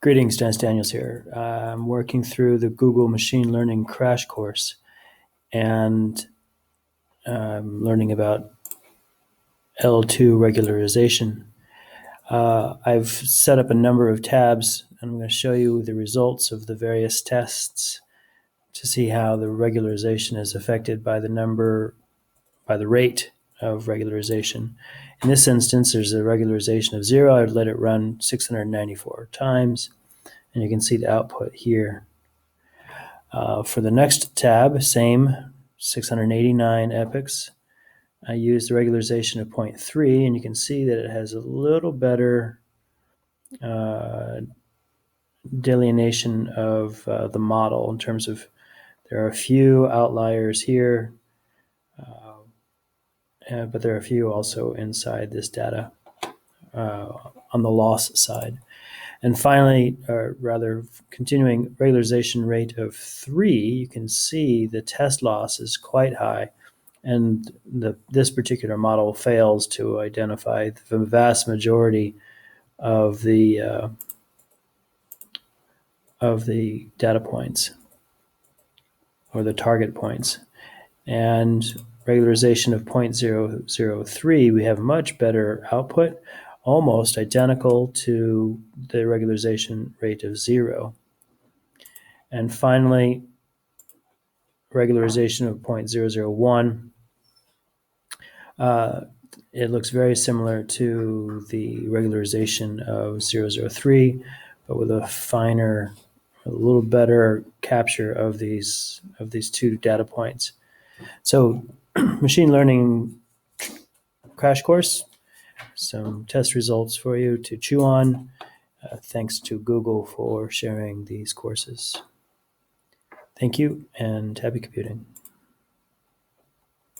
Greetings, Dennis Daniels here. I'm working through the Google Machine Learning crash course and learning about L2 regularization. I've set up a number of tabs, and I'm going to show you the results of the various tests to see how the regularization is affected by the rate of regularization. In this instance, there's a regularization of 0. I'd let it run 694 times, and you can see the output here. For the next tab, same 689 epochs. I used the regularization of 0.3, and you can see that it has a little better delineation of the model in terms of there are a few outliers here, but there are a few also inside this data on the loss side. And finally, or rather continuing regularization rate of 3, you can see the test loss is quite high, and this particular model fails to identify the vast majority of the data points or the target points. And regularization of 0.003, we have much better output, almost identical to the regularization rate of 0. And finally, regularization of 0.001. It looks very similar to the regularization of 003, but with a finer, a little better capture of these two data points. So, machine learning crash course, some test results for you to chew on. Thanks to Google for sharing these courses. Thank you, and happy computing.